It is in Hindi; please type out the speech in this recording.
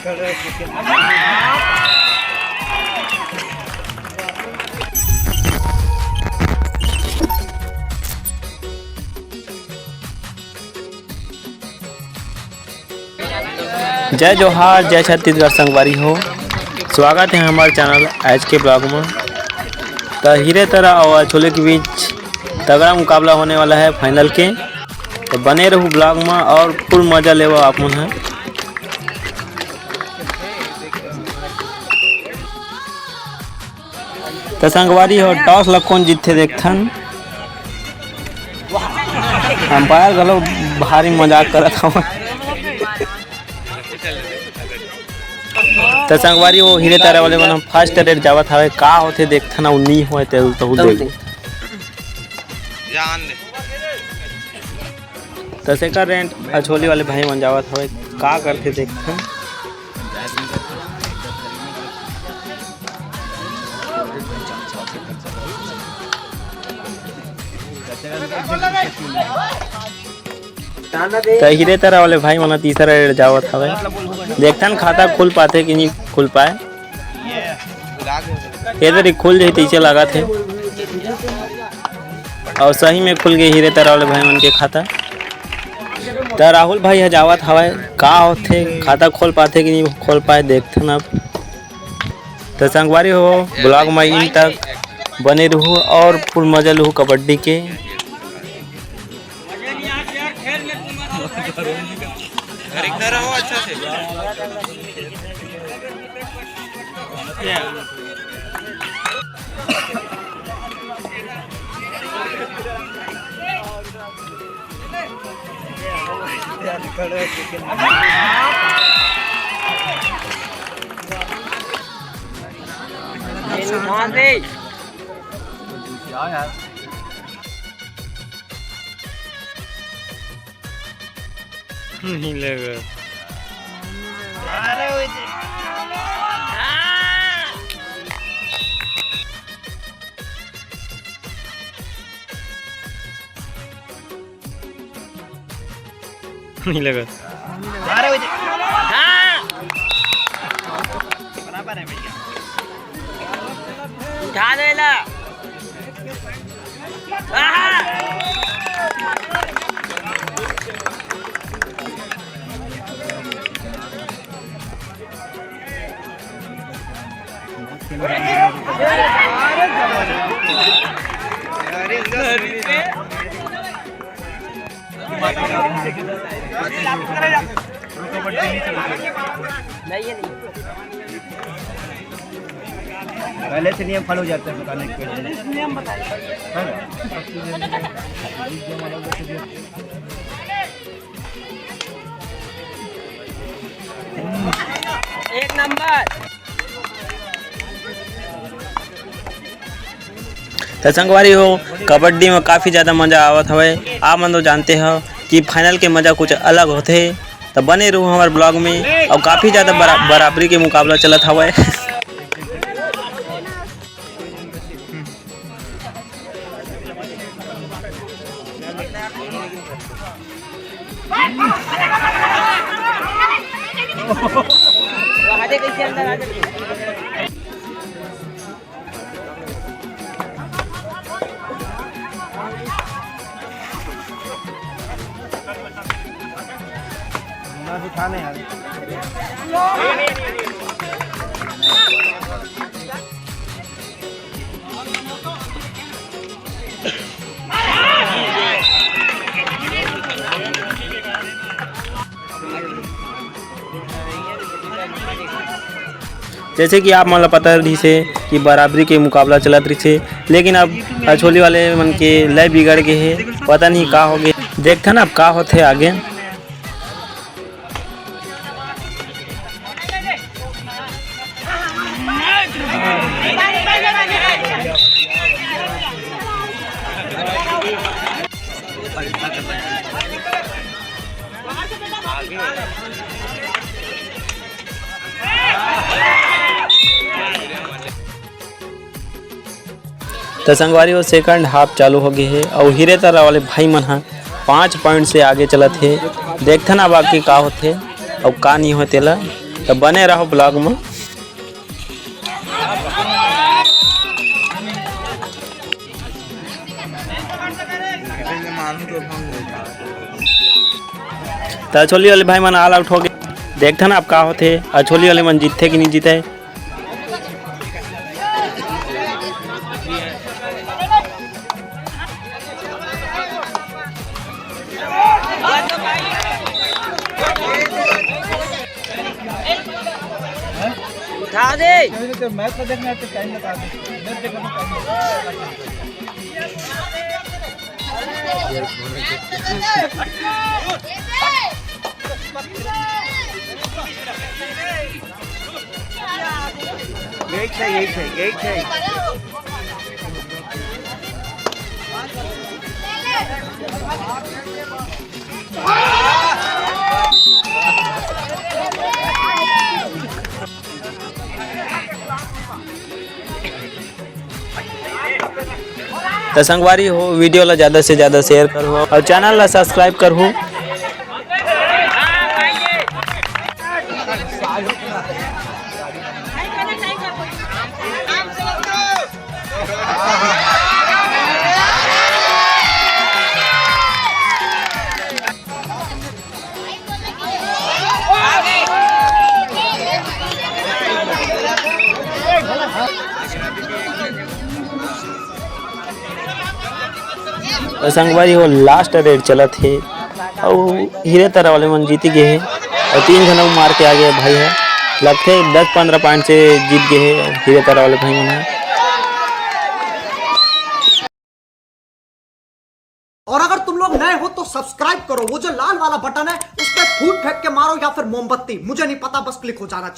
जय जोहार, जय छत्तीसगढ़ संगवारी हो। स्वागत है हमारे चैनल आज के ब्लॉग में। तो हीरे तरह और छोले के बीच तगड़ा मुकाबला होने वाला है फाइनल के। तो बने रहूँ ब्लॉग में और फुल मजा ले आप मन है। तो संगवारी हो टॉस ला कौन जीतते देखथन। अंपायर गलो भारी मजाक करत हूँ। तो संगवारी वो हीरे तारा वाले मन फर्स्ट रेट जावत हवे का होथे देखथन और नी होए ते तो देख जान ले। तो सेकंड रेट अछोली वाले भाई मन जावत हवे का करथे देखथन। तो हीरे तरह वाले भाई मन तीसरा रेट जावत हवे देखथन खाता खुल पाते कि नहीं खुल पाए। इधर ही खुल जाए तीसरे लगा थे और सही में खुल गए हीरे तरह वाले भाई मन के खाता। तो राहुल भाई है जावत हवे का होथे खाता खोल पाते कि नहीं खोल पाए देखथन अब। तो संगवारी हो ब्लॉग में इन तक बने रहूँ और फुल मजा लूँ कबड्डी के। रहो अच्छा से। नहीं लगा नहीं लगा बराबर है भैया उठा दे ला। पहले से नियम फॉलो हो जाते हैं बताने के नियम बताइए। एक नंबर। तो संगवारी हो कबड्डी में काफ़ी ज़्यादा मज़ा आवत हवे। आप मन तो जानते हो कि फाइनल के मज़ा कुछ अलग होते। तो बने रहूँ हमारे ब्लॉग में और काफ़ी ज़्यादा बराबरी के मुकाबला चलत हवे। कैसे अंदर आ जाए। उठाने यार जैसे कि आप मतलब पता रही से कि बराबरी के मुकाबला चलत रही थे, लेकिन अब अछोली वाले मन के लय बिगड़ गए है। पता नहीं का हो गए देखते ना अब का होते आगे। तो संगवारी वो सेकंड हाफ चालू हो गए है और हीरे तरह वाले भाई मन 5 पॉइंट से आगे चलत है। देखते ना बाकी का होते और का नहीं होते ला। तो बने रहो ब्लॉग में। तो अछोली वाले भाई मन ऑल आउट हो गए। देखते ना आप का होते अछोली वाले मन जीतते कि नहीं जीते। उठा दे। मैच में देखना है तो टाइम लगा दे। मैच देखना तो टाइम यही है। तो संगवारी हो वीडियो ला ज़्यादा से ज़्यादा शेयर करो और चैनल ला सब्सक्राइब करो। तो संगवारी हो लास्ट रेड चला थे और हीरे तरह वाले मन जीती गए हैं और 3 जन मार के आ गए भाई है। लगते 10-15 पॉइंट से जीत गए हैं हीरे तरह वाले भाई मन। और अगर तुम लोग नए हो तो सब्सक्राइब करो, वो जो लाल वाला बटन है उस पर फूट फेंक के मारो या फिर मोमबत्ती, मुझे नहीं पता, बस क्लिक हो जाना चाहिए।